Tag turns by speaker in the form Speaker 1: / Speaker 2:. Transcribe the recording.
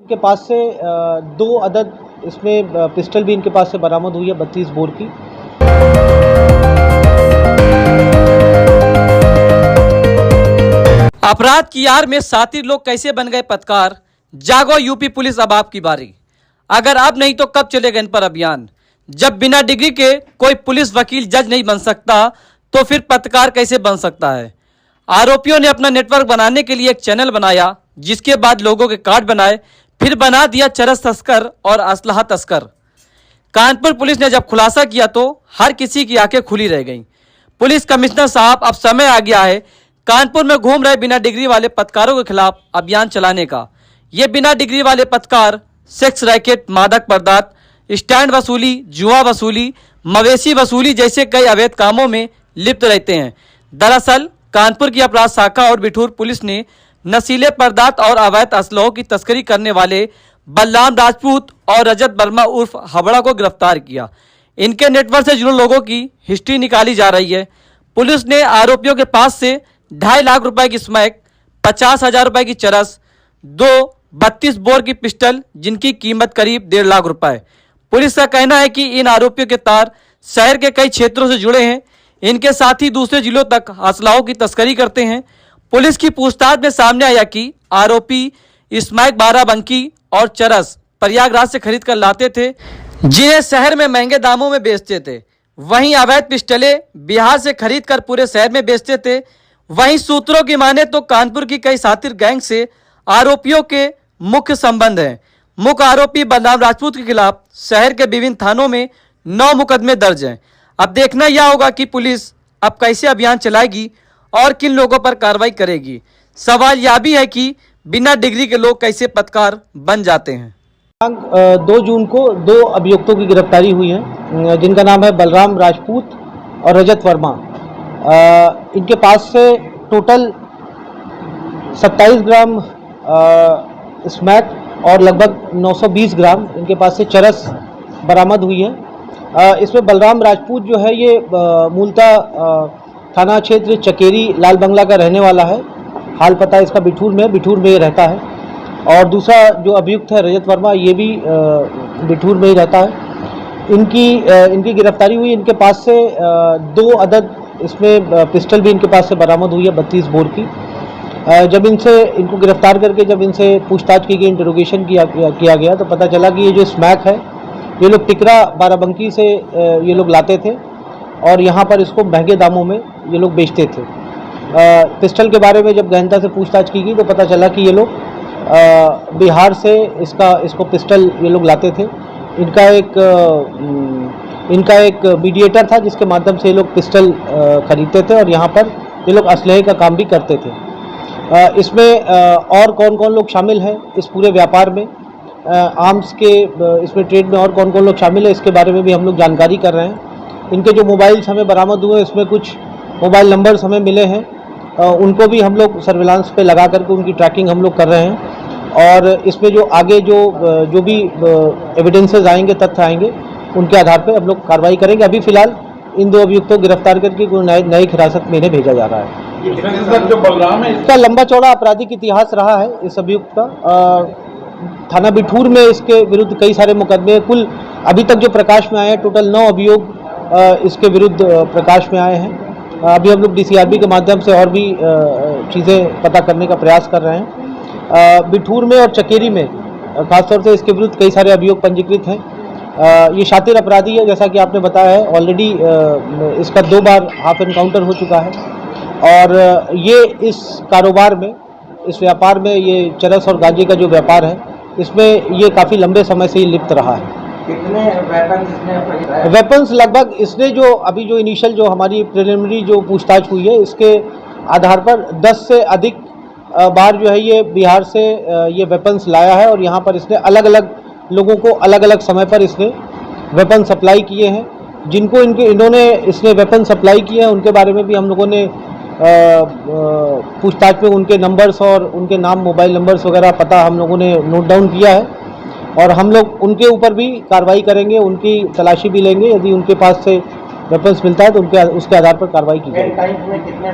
Speaker 1: इनके पास से 2 अदद इसमें पिस्टल भी इनके पास से बरामद हुई है 32 बोर की।
Speaker 2: अपराध की आड़ में शातिर लोग कैसे बन गए पत्रकार। जागो यूपी पुलिस, अब आपकी बारी। अगर अब नहीं तो कब चलेगा इन पर अभियान। जब बिना डिग्री के कोई पुलिस, वकील, जज नहीं बन सकता तो फिर पत्रकार कैसे बन सकता है। आरोपियों ने अपना नेटवर्क बनाने के लिए एक चैनल बनाया, जिसके बाद लोगों के कार्ड बनाए, फिर बना दिया चरस तस्कर और असलहा तस्कर। कानपुर पुलिस ने जब खुलासा किया तो हर किसी की आंखें खुली रह गईं। पुलिस कमिश्नर साहब, अब समय आ गया है कानपुर में घूम रहे बिना डिग्री वाले पत्रकारों के खिलाफ अभियान चलाने का। ये बिना डिग्री वाले पत्रकार सेक्स रैकेट, मादक पदार्थ, स्टैंड वसूली, जुआ वसूली, मवेशी वसूली जैसे कई अवैध कामों में लिप्त रहते हैं। दरअसल कानपुर की अपराध शाखा और बिठूर पुलिस ने नशीले पदार्थ और अवैध असलहों की तस्करी करने वाले बलराम राजपूत और रजत वर्मा उर्फ हबड़ा को गिरफ्तार किया। इनके नेटवर्क से जुड़े लोगों की हिस्ट्री निकाली जा रही है। पुलिस ने आरोपियों के पास से 2.5 लाख रुपए की स्मैक, 50,000 रुपए की चरस, 32 बोर की पिस्टल जिनकी कीमत करीब 1.5 लाख रुपए। पुलिस का कहना है कि इन आरोपियों के तार शहर के कई क्षेत्रों से जुड़े हैं। इनके साथ ही दूसरे जिलों तक असलाहों की तस्करी करते हैं। पुलिस की पूछताछ में सामने आया कि आरोपी स्मैक, बाराबंकी और चरस प्रयागराज से खरीद कर लाते थे, जिन्हें शहर में महंगे दामों में बेचते थे। वहीं अवैध पिस्टलें बिहार से खरीद कर पूरे शहर में बेचते थे। वहीं सूत्रों की माने तो कानपुर की कई शातिर गैंग से आरोपियों के मुख्य संबंध हैं। मुख्य आरोपी बलराम राजपूत के खिलाफ शहर के विभिन्न थानों में 9 मुकदमे दर्ज हैं। अब देखना यह होगा कि पुलिस अब कैसे अभियान चलाएगी और किन लोगों पर कार्रवाई करेगी। सवाल यह भी है कि बिना डिग्री के लोग कैसे पत्रकार बन जाते हैं।
Speaker 1: 2 जून को 2 अभियुक्तों की गिरफ्तारी हुई है, जिनका नाम है बलराम राजपूत और रजत वर्मा। इनके पास से टोटल 27 ग्राम स्मैक और लगभग 920 ग्राम इनके पास से चरस बरामद हुई है। इसमें बलराम राजपूत जो है ये मूलतः थाना क्षेत्र चकेरी लाल बंगला का रहने वाला है। हाल पता इसका बिठूर में रहता है। और दूसरा जो अभियुक्त है रजत वर्मा, ये भी बिठूर में ही रहता है। इनकी गिरफ्तारी हुई। इनके पास से 2 अदद इसमें पिस्टल भी इनके पास से बरामद हुई है 32 बोर की। जब इनको गिरफ्तार करके जब इनसे पूछताछ की गई, इंटरोगेशन किया गया तो पता चला कि ये जो स्मैक है ये लोग टिकरा बाराबंकी से ये लोग लाते थे और यहाँ पर इसको महंगे दामों में ये लोग बेचते थे। पिस्टल के बारे में जब गहनता से पूछताछ की गई तो पता चला कि ये लोग बिहार से इसको पिस्टल ये लोग लाते थे। इनका एक मीडिएटर था जिसके माध्यम से ये लोग पिस्टल खरीदते थे और यहाँ पर ये लोग असलहे का काम भी करते थे। इसमें और कौन कौन लोग शामिल हैं इस पूरे व्यापार में, आर्म्स के इसमें ट्रेड में और कौन कौन लोग शामिल है, इसके बारे में भी हम लोग जानकारी कर रहे हैं। इनके जो मोबाइल्स हमें बरामद हुए, इसमें कुछ मोबाइल नंबर्स हमें मिले हैं, उनको भी हम लोग सर्विलांस पे लगा करके उनकी ट्रैकिंग हम लोग कर रहे हैं। और इसमें जो आगे जो भी एविडेंसेस आएंगे, तथ्य आएंगे, उनके आधार पे हम लोग कार्रवाई करेंगे। अभी फिलहाल इन 2 अभियुक्तों को गिरफ्तार करके न्यायिक हिरासत में इन्हें भेजा जा रहा है।
Speaker 3: जो बलराम है,
Speaker 1: इसका लंबा चौड़ा आपराधिक इतिहास रहा है इस अभियुक्त का। थाना बिठूर में इसके विरुद्ध कई सारे मुकदमे, कुल अभी तक जो प्रकाश में आए हैं टोटल 9 अभियोग इसके विरुद्ध प्रकाश में आए हैं। अभी हम लोग DCRB के माध्यम से और भी चीज़ें पता करने का प्रयास कर रहे हैं। बिठूर में और चकेरी में खासतौर से इसके विरुद्ध कई सारे अभियोग पंजीकृत हैं। ये शातिर अपराधी है, जैसा कि आपने बताया है। ऑलरेडी इसका 2 बार हाफ एनकाउंटर हो चुका है और ये इस कारोबार में, इस व्यापार में, ये चरस और गांजे का जो व्यापार है, इसमें ये काफ़ी लंबे समय से ही लिप्त रहा है।
Speaker 3: कितने
Speaker 1: वेपन्स लगभग इसने अभी जो इनिशियल जो हमारी प्रिलिमिनरी जो पूछताछ हुई है, इसके आधार पर 10 से अधिक बार जो है ये बिहार से ये वेपन्स लाया है और यहाँ पर इसने अलग अलग लोगों को अलग अलग समय पर इसने वेपन सप्लाई किए हैं। जिनको इसने वेपन सप्लाई किए हैं उनके बारे में भी हम लोगों ने पूछताछ में उनके नंबर्स और उनके नाम, मोबाइल नंबर्स वगैरह पता हम लोगों ने नोट डाउन किया है और हम लोग उनके ऊपर भी कार्रवाई करेंगे, उनकी तलाशी भी लेंगे। यदि उनके पास से वेपन्स मिलता है तो उसके आधार पर कार्रवाई की जाएगी।